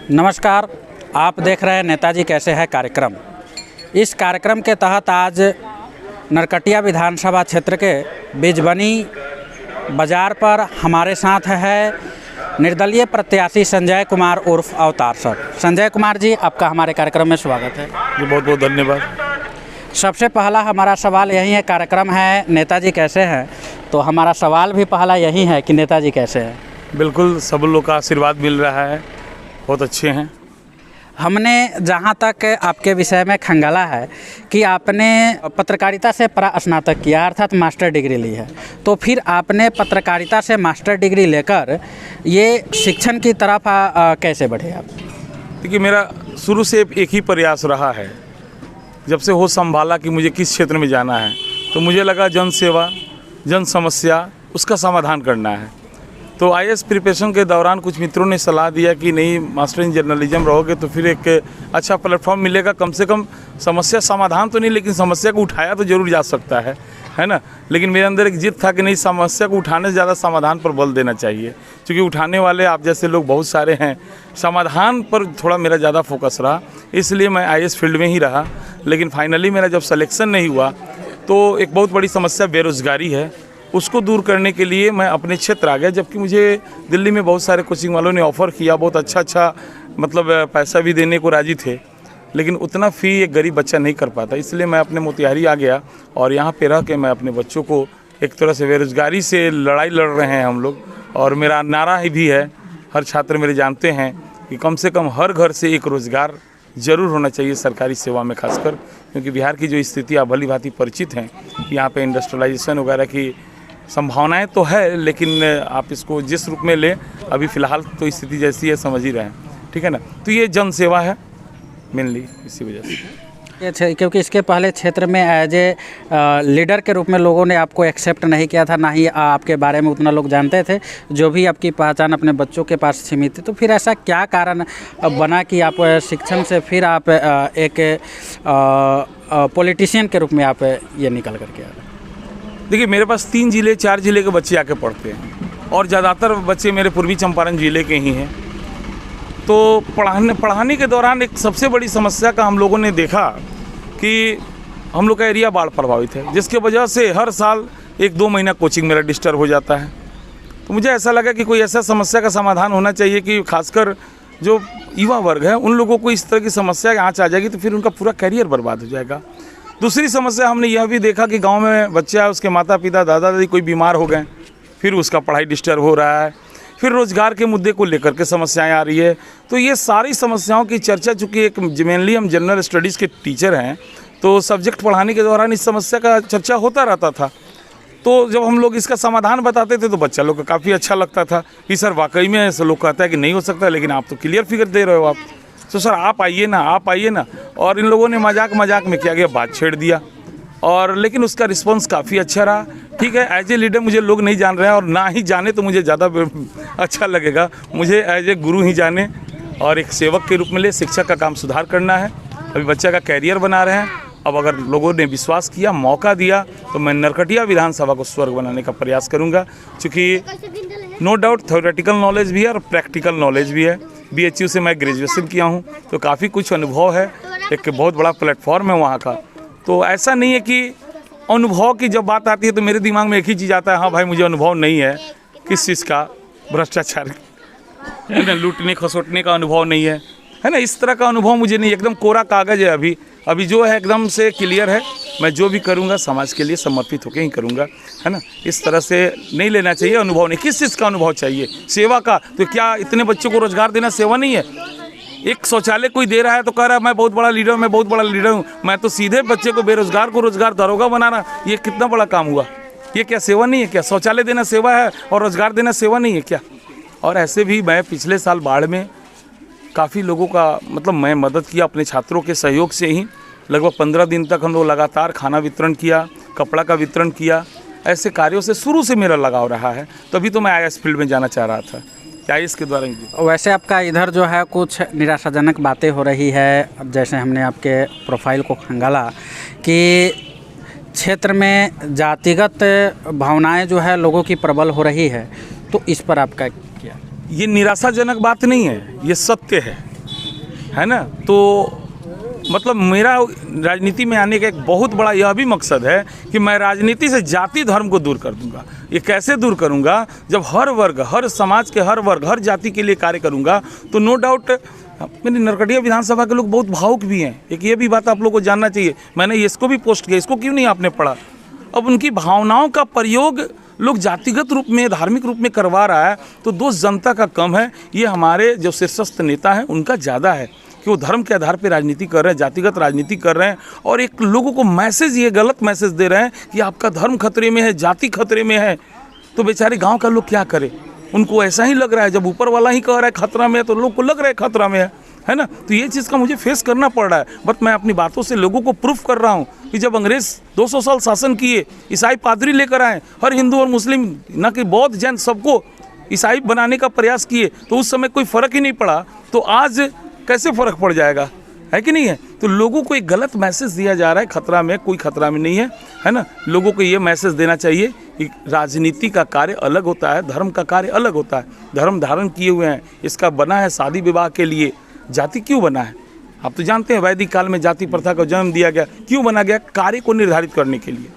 नमस्कार, आप देख रहे हैं नेताजी कैसे है कार्यक्रम। इस कार्यक्रम के तहत आज नरकटिया विधानसभा क्षेत्र के बिजबनी बाजार पर हमारे साथ है निर्दलीय प्रत्याशी संजय कुमार उर्फ अवतार सर। संजय कुमार जी, आपका हमारे कार्यक्रम में स्वागत है जी। बहुत बहुत धन्यवाद। सबसे पहला हमारा सवाल यही है, कार्यक्रम है नेताजी कैसे हैं, तो हमारा सवाल भी पहला यही है कि नेताजी कैसे हैं। बिल्कुल, सब लोग का आशीर्वाद मिल रहा है, बहुत अच्छे हैं। हमने जहाँ तक आपके विषय में खंगाला है कि आपने पत्रकारिता से स्नातक किया, अर्थात मास्टर डिग्री ली है, तो फिर आपने पत्रकारिता से मास्टर डिग्री लेकर ये शिक्षण की तरफ कैसे बढ़े आप? देखिए, मेरा शुरू से एक ही प्रयास रहा है। जब से होश संभाला कि मुझे किस क्षेत्र में जाना है, तो मुझे लगा जन सेवा, जन समस्या, उसका समाधान करना है। तो आईएएस प्रिपरेशन के दौरान कुछ मित्रों ने सलाह दिया कि नहीं, मास्टर इन जर्नलिज्म रहोगे तो फिर एक अच्छा प्लेटफॉर्म मिलेगा, कम से कम समस्या समाधान तो नहीं लेकिन समस्या को उठाया तो जरूर जा सकता है ना। लेकिन मेरे अंदर एक जिद था कि नहीं, समस्या को उठाने से ज़्यादा समाधान पर बल देना चाहिए, क्योंकि उठाने वाले आप जैसे लोग बहुत सारे हैं। समाधान पर थोड़ा मेरा ज़्यादा फोकस रहा, इसलिए मैं आईएएस फील्ड में ही रहा। लेकिन फाइनली मेरा जब सिलेक्शन नहीं हुआ तो एक बहुत बड़ी समस्या बेरोज़गारी है, उसको दूर करने के लिए मैं अपने क्षेत्र आ गया। जबकि मुझे दिल्ली में बहुत सारे कोचिंग वालों ने ऑफ़र किया, बहुत अच्छा मतलब पैसा भी देने को राज़ी थे, लेकिन उतना फ़ी एक गरीब बच्चा नहीं कर पाता। इसलिए मैं अपने मोतिहारी आ गया और यहाँ पे रह के मैं अपने बच्चों को एक तरह से बेरोज़गारी से लड़ाई लड़ रहे हैं हम लोग। और मेरा नारा ही भी है, हर छात्र मेरे जानते हैं कि कम से कम हर घर से एक रोज़गार ज़रूर होना चाहिए सरकारी सेवा में खासकर, क्योंकि बिहार की जो स्थिति आप भली भांति परिचित हैं। यहाँ पे इंडस्ट्रियलाइजेशन वगैरह की संभावनाएं तो है, लेकिन आप इसको जिस रूप में लें, अभी फ़िलहाल तो स्थिति जैसी है समझ ही रहे हैं, ठीक है ना। तो ये जन सेवा है मेनली, इसी वजह से। क्योंकि इसके पहले क्षेत्र में एज ए लीडर के रूप में लोगों ने आपको एक्सेप्ट नहीं किया था, ना ही आपके बारे में उतना लोग जानते थे, जो भी आपकी पहचान अपने बच्चों के पास सीमित थी। तो फिर ऐसा क्या कारण बना कि आप शिक्षण से फिर आप एक पॉलिटिशियन के रूप में आप ये निकल करके आ रहे? देखिए, मेरे पास 3 ज़िले 4 ज़िले के बच्चे आके पढ़ते हैं और ज़्यादातर बच्चे मेरे पूर्वी चंपारण ज़िले के ही हैं। तो पढ़ाने के दौरान एक सबसे बड़ी समस्या का हम लोगों ने देखा कि हम लोग का एरिया बाढ़ प्रभावित है, जिसके वजह से हर साल 1-2 महीना कोचिंग मेरा डिस्टर्ब हो जाता है। तो मुझे ऐसा लगा कि कोई ऐसा समस्या का समाधान होना चाहिए कि खासकर जो युवा वर्ग है उन लोगों को इस तरह की समस्या आँच आ जाएगी तो फिर उनका पूरा करियर बर्बाद हो जाएगा। दूसरी समस्या हमने यह भी देखा कि गांव में बच्चा, उसके माता पिता, दादा दादी कोई बीमार हो गए, फिर उसका पढ़ाई डिस्टर्ब हो रहा है, फिर रोज़गार के मुद्दे को लेकर के समस्याएं आ रही है। तो ये सारी समस्याओं की चर्चा, चूँकि एक मेनली हम जनरल स्टडीज़ के टीचर हैं, तो सब्जेक्ट पढ़ाने के दौरान इस समस्या का चर्चा होता रहता था। तो जब हम लोग इसका समाधान बताते थे तो बच्चा लोग को काफ़ी अच्छा लगता था कि सर वाकई में ऐसा। लोग कहता है कि नहीं हो सकता, लेकिन आप तो क्लियर फिगर दे रहे हो आप, तो सर आप आइए ना। और इन लोगों ने मजाक में क्या बात छेड़ दिया, और लेकिन उसका रिस्पांस काफ़ी अच्छा रहा। ठीक है, एज ए लीडर मुझे लोग नहीं जान रहे हैं, और ना ही जाने तो मुझे ज़्यादा अच्छा लगेगा। मुझे एज ए गुरु ही जाने और एक सेवक के रूप में ले। शिक्षक का काम सुधार करना है, अभी बच्चा का कैरियर बना रहे हैं। अब अगर लोगों ने विश्वास किया, मौका दिया, तो मैं नरकटिया विधानसभा को स्वर्ग बनाने का प्रयास करूँगा। क्योंकि नो डाउट थ्योरेटिकल नॉलेज भी है और प्रैक्टिकल नॉलेज भी है। BHU से मैं ग्रेजुएशन किया हूँ, तो काफ़ी कुछ अनुभव है, एक बहुत बड़ा प्लेटफॉर्म है वहाँ का। तो ऐसा नहीं है कि अनुभव की जब बात आती है तो मेरे दिमाग में एक ही चीज़ आता है, हाँ भाई मुझे अनुभव नहीं है किस चीज़ का, भ्रष्टाचार है ना, लूटने खसोटने का अनुभव नहीं है ना, इस तरह का अनुभव मुझे नहीं। एकदम कोरा कागज़ है अभी जो है एकदम से क्लियर है। मैं जो भी करूँगा समाज के लिए समर्पित होकर ही करूँगा, है ना। इस तरह से नहीं लेना चाहिए अनुभव नहीं। किस चीज़ का अनुभव चाहिए? सेवा का। तो क्या इतने बच्चों को रोज़गार देना सेवा नहीं है? एक शौचालय कोई दे रहा है तो कह रहा है मैं बहुत बड़ा लीडर हूँ। मैं तो सीधे बच्चे को, बेरोजगार को रोज़गार दरोगा बनाना, ये कितना बड़ा काम हुआ? ये क्या सेवा नहीं है क्या? शौचालय देना सेवा है और रोज़गार देना सेवा नहीं है क्या? और ऐसे भी मैं पिछले साल बाढ़ में काफ़ी लोगों का मतलब मैं मदद किया अपने छात्रों के सहयोग से ही। लगभग 15 दिन तक हम लोग लगातार खाना वितरण किया, कपड़ा का वितरण किया। ऐसे कार्यों से शुरू से मेरा लगाव रहा है, तभी तो मैं आईएएस फील्ड में जाना चाह रहा था, आईएएस के द्वारा ही। वैसे आपका इधर जो है कुछ निराशाजनक बातें हो रही है। अब जैसे हमने आपके प्रोफाइल को खंगाला कि क्षेत्र में जातिगत भावनाएं जो है लोगों की प्रबल हो रही है, तो इस पर आपका क्या? ये निराशाजनक बात नहीं है, ये सत्य है। है ना। तो मतलब मेरा राजनीति में आने का एक बहुत बड़ा यह भी मकसद है कि मैं राजनीति से जाति धर्म को दूर कर दूंगा। ये कैसे दूर करूंगा? जब हर वर्ग, हर समाज के हर वर्ग, हर जाति के लिए कार्य करूंगा तो नो डाउट मेरी नरकटिया विधानसभा के लोग बहुत भावुक भी हैं। एक ये भी बात आप लोग को जानना चाहिए। मैंने इसको भी पोस्ट किया, इसको क्यों नहीं आपने पढ़ा? अब उनकी भावनाओं का प्रयोग लोग जातिगत रूप में, धार्मिक रूप में करवा रहा है, तो दोष जनता का कम है, ये हमारे जो शीर्षस्थ नेता हैं उनका ज़्यादा है कि वो धर्म के आधार पर राजनीति कर रहे हैं, जातिगत राजनीति कर रहे हैं और एक लोगों को मैसेज, ये गलत मैसेज दे रहे हैं कि आपका धर्म खतरे में है, जाति खतरे में है। तो बेचारे गांव का लोग क्या करे? उनको ऐसा ही लग रहा है, जब ऊपर वाला ही कह रहा है खतरा में है तो लोग को लग रहा है खतरा में है ना। तो ये चीज़ का मुझे फेस करना पड़ रहा है, बट मैं अपनी बातों से लोगों को प्रूफ कर रहा हूँ कि जब अंग्रेज 200 साल शासन किए, ईसाई पादरी लेकर आए, हर हिंदू और मुस्लिम, न कि बौद्ध जैन, सबको ईसाई बनाने का प्रयास किए, तो उस समय कोई फ़र्क ही नहीं पड़ा, तो आज कैसे फ़र्क पड़ जाएगा? है कि नहीं है? तो लोगों को एक गलत मैसेज दिया जा रहा है, खतरा में, कोई खतरा में नहीं है ना। लोगों को ये मैसेज देना चाहिए कि राजनीति का कार्य अलग होता है, धर्म का कार्य अलग होता है। धर्म धारण किए हुए हैं, इसका बना है शादी विवाह के लिए, जाति क्यों बना है? आप तो जानते हैं वैदिक काल में जाति प्रथा का जन्म दिया गया, क्यों बना गया? कार्य को निर्धारित करने के लिए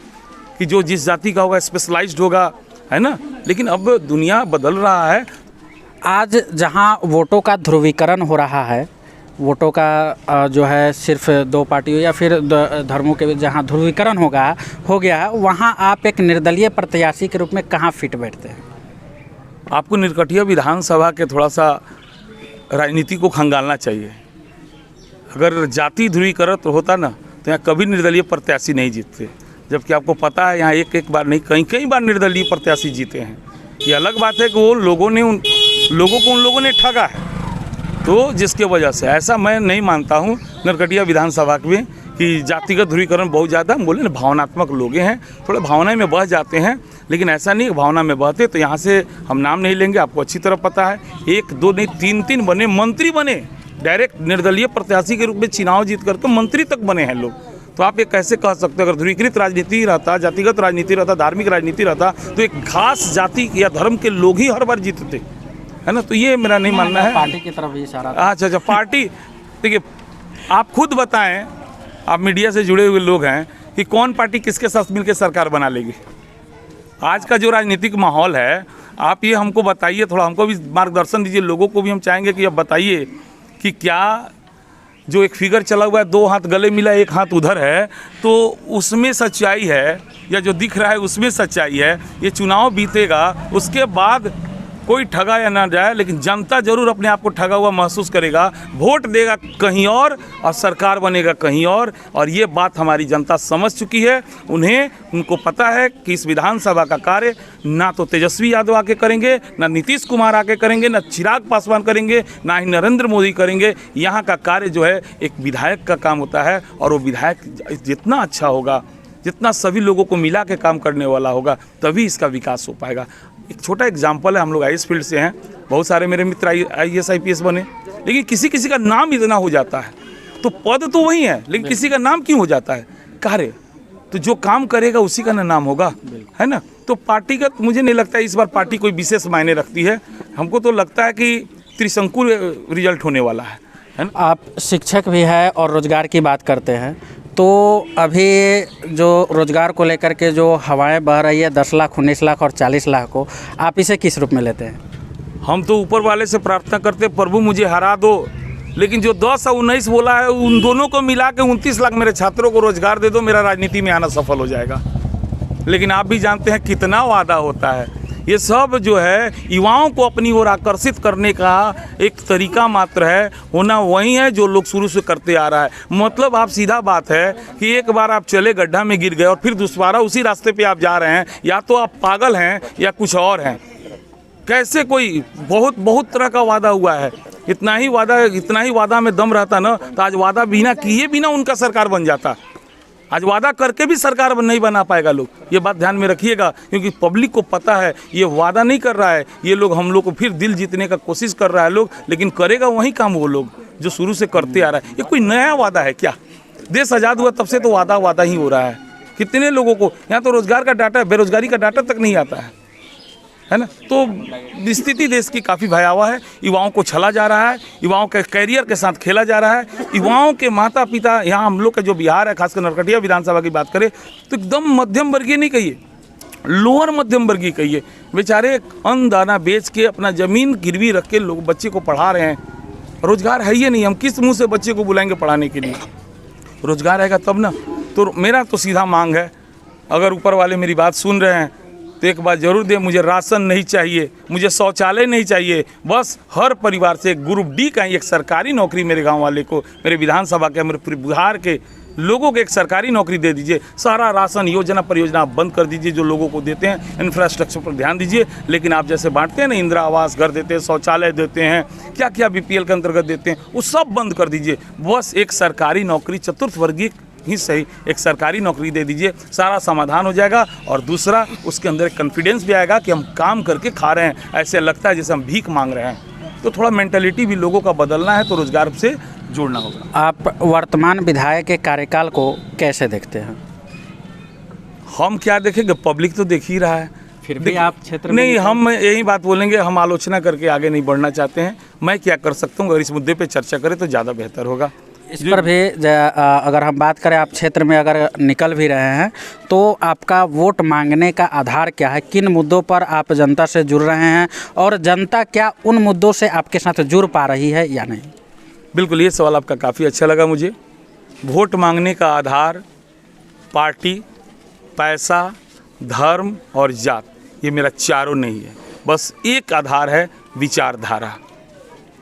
कि जो जिस जाति का होगा स्पेशलाइज्ड होगा, है ना। लेकिन अब दुनिया बदल रहा है। आज जहां वोटों का ध्रुवीकरण हो रहा है, वोटों का जो है सिर्फ दो पार्टियों या फिर धर्मों के बीच जहां ध्रुवीकरण हो गया, वहां आप एक निर्दलीय प्रत्याशी के रूप में कहां फिट बैठते हैं? आपको नरकटिया विधानसभा के थोड़ा सा राजनीति को खंगालना चाहिए। अगर जाति ध्रुवीकरण होता ना तो यहाँ कभी निर्दलीय प्रत्याशी नहीं जीतते, जबकि आपको पता है यहाँ एक बार नहीं, कई बार निर्दलीय प्रत्याशी जीते हैं। ये अलग बात है कि वो लोगों ने उन लोगों ने ठगा है, तो जिसके वजह से ऐसा मैं नहीं मानता हूँ नरकटिया विधानसभा में कि जातिगत ध्रुवीकरण बहुत ज़्यादा। हम बोले ना, भावनात्मक लोग हैं, थोड़े भावना में बह जाते हैं, लेकिन ऐसा नहीं भावना में बहते तो यहाँ से हम नाम नहीं लेंगे, आपको अच्छी तरह पता है। 1 2 नहीं 3 बने, मंत्री बने, डायरेक्ट निर्दलीय प्रत्याशी के रूप में चुनाव जीत करके मंत्री तक बने हैं लोग। तो आप ये कैसे कह सकते हो? अगर ध्रुवीकृत राजनीति रहता, जातिगत राजनीति रहता, धार्मिक राजनीति रहता, तो एक खास जाति या धर्म के लोग ही हर बार जीतते, है ना। तो ये मेरा नहीं मानना है। पार्टी की तरफ इशारा। अच्छा, पार्टी, देखिए आप खुद बताएं, आप मीडिया से जुड़े हुए लोग हैं, कि कौन पार्टी किसके साथ मिलकर सरकार बना लेगी? आज का जो राजनीतिक माहौल है, आप ये हमको बताइए, थोड़ा हमको भी मार्गदर्शन दीजिए, लोगों को भी हम चाहेंगे कि अब बताइए कि क्या जो एक फिगर चला हुआ है, 2 हाथ गले मिला 1 हाथ उधर है, तो उसमें सच्चाई है, या जो दिख रहा है उसमें सच्चाई है? ये चुनाव बीतेगा, उसके बाद कोई ठगा या ना जाए, लेकिन जनता जरूर अपने आप को ठगा हुआ महसूस करेगा, वोट देगा कहीं और सरकार बनेगा कहीं और ये बात हमारी जनता समझ चुकी है। उनको पता है कि इस विधानसभा का कार्य ना तो तेजस्वी यादव आके करेंगे, ना नीतीश कुमार आके करेंगे, ना चिराग पासवान करेंगे, ना ही नरेंद्र मोदी करेंगे। यहाँ का कार्य जो है एक विधायक का काम होता है, और वो विधायक जितना अच्छा होगा, जितना सभी लोगों को मिला के काम करने वाला होगा, तभी इसका विकास हो पाएगा। एक छोटा एग्जाम्पल है, हम लोग आईएएस फील्ड से हैं, बहुत सारे मेरे मित्र आईएएस आईपीएस बने, लेकिन किसी किसी का नाम इतना हो जाता है, तो पद तो वही है, लेकिन किसी का नाम क्यों हो जाता है? कार्य, तो जो काम करेगा उसी का नाम होगा, है ना। तो पार्टी का मुझे नहीं लगता है इस बार पार्टी कोई विशेष मायने रखती है। हमको तो लगता है कि त्रिशंकु रिजल्ट होने वाला है ना। आप शिक्षक भी हैं और रोजगार की बात करते हैं, तो अभी जो रोजगार को लेकर के जो हवाएं बह रही है, 10 लाख, 19 लाख और 40 लाख को, आप इसे किस रूप में लेते हैं? हम तो ऊपर वाले से प्रार्थना करते, प्रभु मुझे हरा दो, लेकिन जो 10 और 19 बोला है, उन दोनों को मिला के 29 लाख मेरे छात्रों को रोजगार दे दो, मेरा राजनीति में आना सफल हो जाएगा। लेकिन आप भी जानते हैं कितना वादा होता है। ये सब जो है युवाओं को अपनी ओर आकर्षित करने का एक तरीका मात्र है, होना वही है जो लोग शुरू से करते आ रहा है। मतलब आप सीधा बात है कि एक बार आप चले, गड्ढा में गिर गए और फिर दोबारा उसी रास्ते पे आप जा रहे हैं, या तो आप पागल हैं या कुछ और हैं। कैसे कोई बहुत तरह का वादा हुआ है, इतना ही वादा में दम रहता ना, तो आज वादा बिना किए बिना उनका सरकार बन जाता। आज वादा करके भी सरकार नहीं बना पाएगा लोग, ये बात ध्यान में रखिएगा, क्योंकि पब्लिक को पता है ये वादा नहीं कर रहा है, ये लोग हम लोग को फिर दिल जीतने का कोशिश कर रहा है लोग, लेकिन करेगा वही काम वो लोग जो शुरू से करते आ रहा है। ये कोई नया वादा है क्या? देश आज़ाद हुआ तब से तो वादा ही हो रहा है। कितने लोगों को यहाँ तो रोजगार का डाटा, बेरोजगारी का डाटा तक नहीं आता है। है ना। तो स्थिति देश की काफ़ी भयावह है। युवाओं को छला जा रहा है, युवाओं के करियर के साथ खेला जा रहा है। युवाओं के माता पिता, यहाँ हम लोग का जो बिहार है, खासकर नरकटिया विधानसभा की बात करें तो एकदम मध्यम वर्गीय नहीं कहिए, लोअर मध्यम वर्गीय कहिए, बेचारे अन्न दाना बेच के अपना ज़मीन गिरवी रख के लोग बच्चे को पढ़ा रहे हैं। रोजगार है ही नहीं, हम किस मुंह से बच्चे को बुलाएंगे पढ़ाने के लिए? रोजगार रहेगा तब ना। तो मेरा तो सीधा मांग है, अगर ऊपर वाले मेरी बात सुन रहे हैं तो एक बात जरूर दे, मुझे राशन नहीं चाहिए, मुझे शौचालय नहीं चाहिए, बस हर परिवार से ग्रुप डी का एक सरकारी नौकरी मेरे गांव वाले को, मेरे विधानसभा के, मेरे पूरे बिहार के लोगों को एक सरकारी नौकरी दे दीजिए। सारा राशन योजना परियोजना आप बंद कर दीजिए जो लोगों को देते हैं, इंफ्रास्ट्रक्चर पर ध्यान दीजिए। लेकिन आप जैसे बांटते हैं ना, इंदिरा आवास घर देते हैं, शौचालय देते हैं, क्या क्या बीपीएल के अंतर्गत देते हैं, वो सब बंद कर दीजिए। बस एक सरकारी नौकरी, चतुर्थ वर्गीय ही सही, एक सरकारी नौकरी दे दीजिए, सारा समाधान हो जाएगा। और दूसरा, उसके अंदर एक कॉन्फिडेंस भी आएगा कि हम काम करके खा रहे हैं, ऐसे लगता है जैसे हम भीख मांग रहे हैं। तो थोड़ा मेंटालिटी भी लोगों का बदलना है, तो रोजगार से जोड़ना होगा। आप वर्तमान विधायक के कार्यकाल को कैसे देखते हैं? हम क्या देखेंगे, पब्लिक तो देख ही रहा है। फिर भी आप क्षेत्र में नहीं, हम यही बात बोलेंगे, हम आलोचना करके आगे नहीं बढ़ना चाहते हैं। मैं क्या कर सकता हूँ, अगर इस मुद्दे पे चर्चा करें तो ज़्यादा बेहतर होगा। इस पर भी अगर हम बात करें, आप क्षेत्र में अगर निकल भी रहे हैं तो आपका वोट मांगने का आधार क्या है? किन मुद्दों पर आप जनता से जुड़ रहे हैं और जनता क्या उन मुद्दों से आपके साथ जुड़ पा रही है या नहीं? बिल्कुल, ये सवाल आपका काफ़ी अच्छा लगा मुझे। वोट मांगने का आधार पार्टी, पैसा, धर्म और जात, ये मेरा चारों नहीं है। बस एक आधार है, विचारधारा।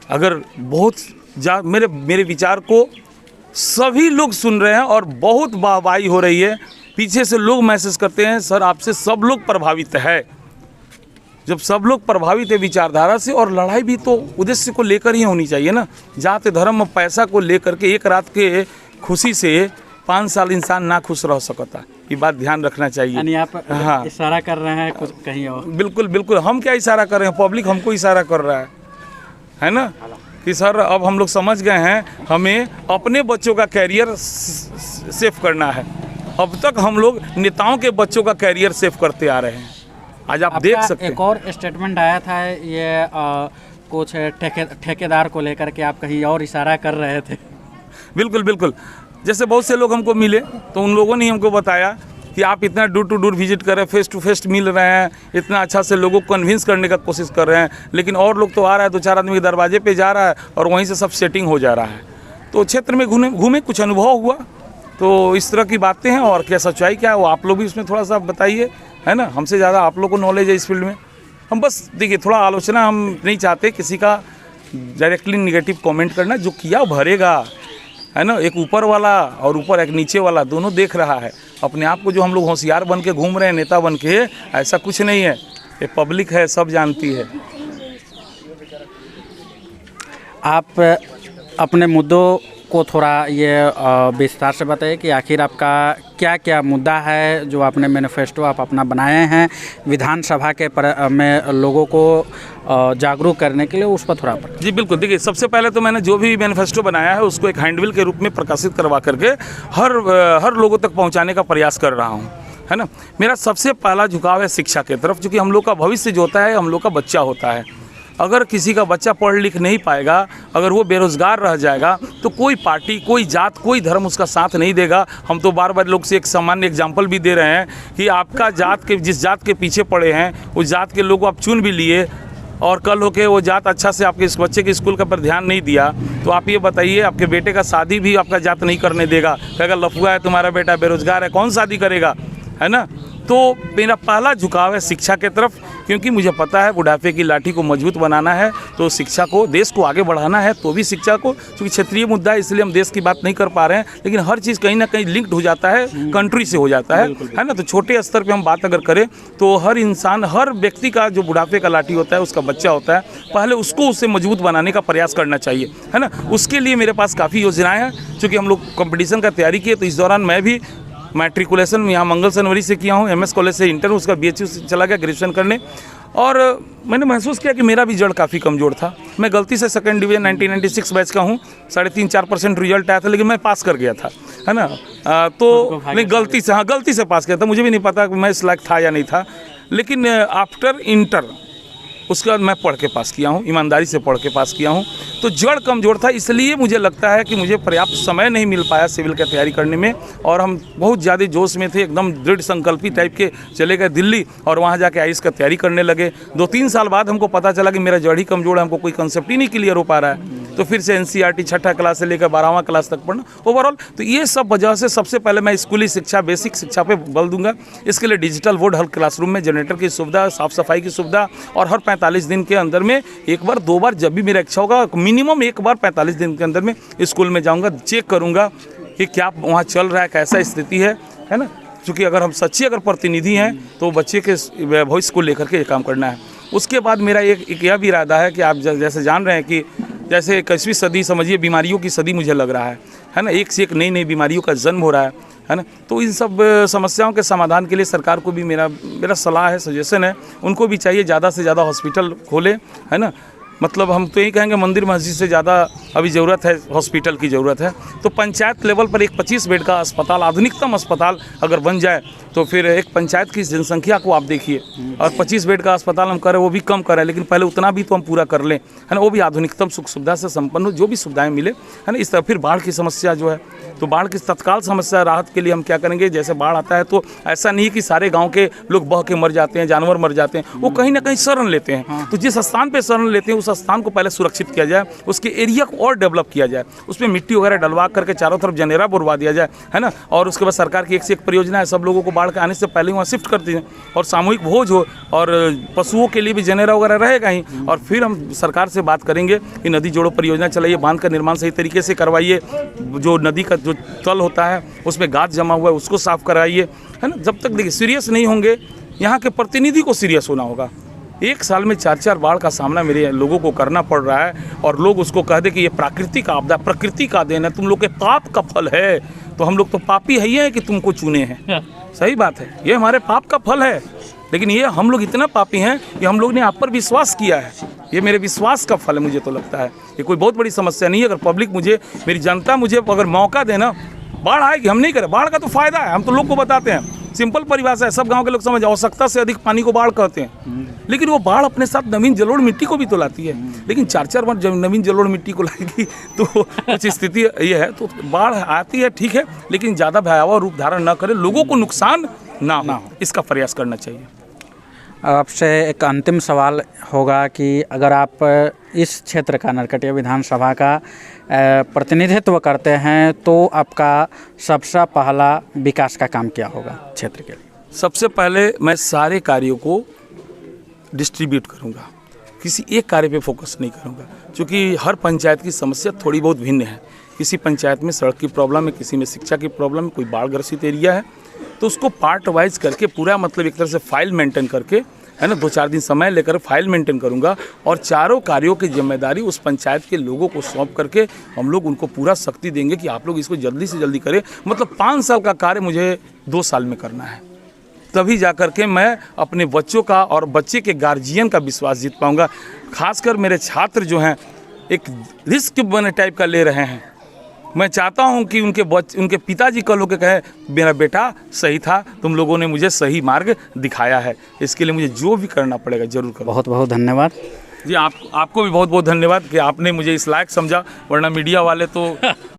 अगर बहुत मेरे विचार को सभी लोग सुन रहे हैं और बहुत वाहवाही हो रही है, पीछे से लोग मैसेज करते हैं, सर आपसे सब लोग प्रभावित है। जब सब लोग प्रभावित है विचारधारा से, और लड़ाई भी तो उद्देश्य को लेकर ही होनी चाहिए ना। जात धर्म पैसा को लेकर के एक रात के खुशी से 5 साल इंसान ना खुश रह सकता, ये बात ध्यान रखना चाहिए। यानी आप हाँ, इशारा कर रहे हैं कुछ कहीं और? बिल्कुल बिल्कुल, हम क्या इशारा कर रहे हैं, पब्लिक हमको इशारा कर रहा है ना, कि सर अब हम लोग समझ गए हैं हमें अपने बच्चों का कैरियर सेफ करना है। अब तक हम लोग नेताओं के बच्चों का कैरियर सेफ करते आ रहे हैं। आज आप देख सकते हैं, एक और स्टेटमेंट आया था ये कुछ ठेकेदार को लेकर के, आप कहीं और इशारा कर रहे थे। बिल्कुल बिल्कुल, जैसे बहुत से लोग हमको मिले तो उन लोगों ने हमको बताया कि आप इतना डोर टू डोर विजिट कर रहे हैं, फेस टू फेस मिल रहे हैं, इतना अच्छा से लोगों को कन्विंस करने का कोशिश कर रहे हैं, लेकिन और लोग तो आ रहा है, 2-4 आदमी के दरवाजे पे जा रहा है और वहीं से सब सेटिंग हो जा रहा है। तो क्षेत्र में घूमे कुछ अनुभव हुआ, तो इस तरह की बातें हैं। और क्या सच्चाई क्या है वो आप लोग भी उसमें थोड़ा सा बताइए, है ना, हमसे ज़्यादा आप लोग को नॉलेज है इस फील्ड में। हम बस देखिए, थोड़ा आलोचना हम नहीं चाहते, किसी का डायरेक्टली निगेटिव कमेंट करना, जो किया भरेगा, है ना। एक ऊपर वाला और ऊपर एक नीचे वाला दोनों देख रहा है। अपने आप को जो हम लोग होशियार बन के घूम रहे हैं, नेता बन के, ऐसा कुछ नहीं है। ये पब्लिक है, सब जानती है। आप अपने मुद्दों को थोड़ा ये विस्तार से बताइए कि आखिर आपका क्या क्या मुद्दा है जो आपने मैनिफेस्टो आप अपना बनाए हैं विधानसभा के में लोगों को जागरूक करने के लिए, उस पर थोड़ा जी बिल्कुल। देखिए, सबसे पहले तो मैंने जो भी मैनिफेस्टो बनाया है उसको एक हैंडबिल के रूप में प्रकाशित करवा करके हर लोगों तक पहुंचाने का प्रयास कर रहा हूं, है ना। मेरा सबसे पहला झुकाव है शिक्षा की तरफ, क्योंकि हम लोग का भविष्य जो होता है हम लोग का बच्चा होता है। अगर किसी का बच्चा पढ़ लिख नहीं पाएगा, अगर वो बेरोज़गार रह जाएगा, तो कोई पार्टी, कोई जात, कोई धर्म उसका साथ नहीं देगा। हम तो बार बार लोग से एक सामान्य एग्जाम्पल भी दे रहे हैं कि आपका जात के, जिस जात के पीछे पड़े हैं उस जात के लोग आप चुन भी लिए और कल होके वो जात अच्छा से आपके इस बच्चे के स्कूल का पर ध्यान नहीं दिया, तो आप ये बताइए, आपके बेटे का शादी भी आपका जात नहीं करने देगा, कहेगा लफुआ है तुम्हारा बेटा, बेरोज़गार है, कौन शादी करेगा, है ना। तो मेरा पहला झुकाव है शिक्षा के तरफ, क्योंकि मुझे पता है बुढ़ापे की लाठी को मजबूत बनाना है तो शिक्षा को, देश को आगे बढ़ाना है तो भी शिक्षा को, क्योंकि क्षेत्रीय मुद्दा है इसलिए हम देश की बात नहीं कर पा रहे हैं, लेकिन हर चीज़ कहीं ना कहीं लिंक्ड हो जाता है, कंट्री से हो जाता है ना। तो छोटे स्तर पे हम बात अगर करें तो हर इंसान, हर व्यक्ति का जो बुढ़ापे का लाठी होता है, उसका बच्चा होता है, पहले उसको उससे मजबूत बनाने का प्रयास करना चाहिए, है ना। उसके लिए मेरे पास काफ़ी योजनाएँ हैं। चूँकि हम लोग कॉम्पिटिशन का तैयारी किए तो इस दौरान मैं भी मैट्रिकुलेशन यहाँ मंगल सनवरी से किया हूँ, MS कॉलेज से इंटर, उसका BHU से चला गया ग्रेजुएशन करने, और मैंने महसूस किया कि मेरा भी जड़ काफ़ी कमज़ोर था। मैं गलती से 2nd डिवीज़न 1996 बैच का हूँ, 3.5-4% रिजल्ट आया था, लेकिन मैं पास कर गया था, है ना। तो नहीं, गलती से, हाँ गलती से पास किया था, मुझे भी नहीं पता कि मैं इस लायक था या नहीं था। लेकिन आफ्टर इंटर उसके बाद मैं पढ़ के पास किया हूँ, ईमानदारी से पढ़ के पास किया हूँ। तो जड़ कमज़ोर था, इसलिए मुझे लगता है कि मुझे पर्याप्त समय नहीं मिल पाया सिविल की तैयारी करने में। और हम बहुत ज़्यादा जोश में थे, एकदम दृढ़ संकल्पी टाइप के चले गए दिल्ली और वहाँ जाके आईएएस का तैयारी करने लगे। 2-3 साल बाद हमको पता चला कि मेरा जड़ ही कमज़ोर है, हमको कोई कंसेप्ट ही नहीं क्लियर हो पा रहा है। तो फिर से एनसीईआरटी 6ठा क्लास से लेकर 12वां क्लास तक पढ़ना ओवरऑल। तो ये सब वजह से सबसे पहले मैं स्कूली शिक्षा, बेसिक शिक्षा पे बल दूंगा। इसके लिए डिजिटल बोर्ड हर क्लासरूम में, जनरेटर की सुविधा, साफ सफाई की सुविधा, और हर 45 दिन के अंदर में एक बार 2 बार जब भी मेरा इच्छा होगा, मिनिमम एक बार 45 दिन के अंदर में स्कूल में जाऊँगा, चेक करूँगा कि क्या वहाँ चल रहा है, कैसा स्थिति है ना। क्योंकि अगर हम सच्चे अगर प्रतिनिधि हैं तो बच्चे के भविष्य को लेकर के ये काम करना है। उसके बाद मेरा एक यह भी इरादा है कि आप जैसे जान रहे हैं कि जैसे 21वीं सदी समझिए बीमारियों की सदी मुझे लग रहा है ना। एक से एक नई नई बीमारियों का जन्म हो रहा है ना। तो इन सब समस्याओं के समाधान के लिए सरकार को भी मेरा सलाह है, सजेशन है, उनको भी चाहिए ज़्यादा से ज़्यादा हॉस्पिटल खोले, है ना। मतलब हम तो यही कहेंगे मंदिर मस्जिद से ज़्यादा अभी ज़रूरत है, हॉस्पिटल की ज़रूरत है। तो पंचायत लेवल पर एक 25 बेड का अस्पताल, आधुनिकतम अस्पताल अगर बन जाए तो फिर एक पंचायत की जनसंख्या को आप देखिए, और 25 बेड का अस्पताल हम करें वो भी कम करें, लेकिन पहले उतना भी तो हम पूरा कर लें, है ना। वो भी आधुनिकतम सुख सुविधा से संपन्न हो, जो भी सुविधाएं मिले, है ना। इस तरह फिर बाढ़ की समस्या जो है, तो बाढ़ की तत्काल समस्या राहत के लिए हम क्या करेंगे, जैसे बाढ़ आता है तो ऐसा नहीं कि सारे गाँव के लोग बह के मर जाते हैं, जानवर मर जाते हैं, वो कहीं ना कहीं शरण लेते हैं। तो जिस स्थान पर शरण लेते हैं उस स्थान को पहले सुरक्षित किया जाए, उसके एरिया को और डेवलप किया जाए, उसमें मिट्टी वगैरह डलवा करके चारों तरफ जनेरा बुरवा दिया जाए, है ना। और उसके बाद सरकार की एक से एक परियोजना है, सब लोगों को बाढ़ के आने से पहले वहाँ शिफ्ट करती हैं, और सामूहिक भोज हो, और पशुओं के लिए भी जनेरा वगैरह रहेगा ही। और फिर हम सरकार से बात करेंगे कि नदी जोड़ो परियोजना चलाइए, बांध का निर्माण सही तरीके से करवाइए, जो नदी का जो तल होता है उसमें गाद जमा हुआ है उसको साफ कराइए, है ना। जब तक देखिए सीरियस नहीं होंगे, यहाँ के प्रतिनिधि को सीरियस होना होगा। एक साल में 4-4 बाढ़ का सामना मेरे लोगों को करना पड़ रहा है, और लोग उसको कह दे कि ये प्राकृतिक आपदा, प्रकृति का देन है, तुम लोग के पाप का फल है। तो हम लोग तो पापी है ही है कि तुमको चुने हैं, सही बात है, ये हमारे पाप का फल है। लेकिन ये हम लोग इतना पापी हैं कि हम लोग ने आप पर विश्वास किया है, ये मेरे विश्वास का फल है। मुझे तो लगता है ये कोई बहुत बड़ी समस्या नहीं है। अगर पब्लिक मुझे, मेरी जनता मुझे अगर मौका देना, बाढ़ आएगी, हम नहीं करें, बाढ़ का तो फायदा है, हम तो लोग को बताते हैं। सिंपल परिभाषा है, सब गांव के लोग समझ, आवश्यकता से अधिक पानी को बाढ़ कहते हैं। लेकिन वो बाढ़ अपने साथ नवीन जलोढ़ मिट्टी को भी तो लाती है। लेकिन 4-4 बार जब नवीन जलोढ़ मिट्टी को लाएगी तो कुछ स्थिति ये है। तो बाढ़ आती है ठीक है, लेकिन ज़्यादा भयावह रूप धारण न करे, लोगों को नुकसान ना हो, इसका प्रयास करना चाहिए। आपसे एक अंतिम सवाल होगा कि अगर आप इस क्षेत्र का, नरकटिया विधानसभा का प्रतिनिधित्व करते हैं, तो आपका सबसे पहला विकास का काम क्या होगा क्षेत्र के लिए? सबसे पहले मैं सारे कार्यों को डिस्ट्रीब्यूट करूंगा, किसी एक कार्य पे फोकस नहीं करूंगा, क्योंकि हर पंचायत की समस्या थोड़ी बहुत भिन्न है। किसी पंचायत में सड़क की प्रॉब्लम है, किसी में शिक्षा की प्रॉब्लम है, कोई बाढ़ ग्रसित एरिया है, तो उसको पार्ट वाइज करके पूरा, मतलब एक तरह से फाइल मेंटेन करके, है ना, 2-4 दिन समय लेकर फाइल मेंटेन करूंगा, और चारों कार्यों की जिम्मेदारी उस पंचायत के लोगों को सौंप करके हम लोग उनको पूरा शक्ति देंगे कि आप लोग इसको जल्दी से जल्दी करें। मतलब 5 साल का कार्य मुझे 2 साल में करना है, तभी जा कर के मैं अपने बच्चों का और बच्चे के गार्जियन का विश्वास जीत पाऊंगा। खासकर मेरे छात्र जो हैं एक रिस्क बने टाइप का ले रहे हैं, मैं चाहता हूं कि उनके पिताजी कल होकर कहे मेरा बेटा सही था, तुम लोगों ने मुझे सही मार्ग दिखाया है। इसके लिए मुझे जो भी करना पड़ेगा जरूर करूँ। बहुत बहुत धन्यवाद जी। आपको भी बहुत बहुत धन्यवाद कि आपने मुझे इस लायक समझा, वरना मीडिया वाले तो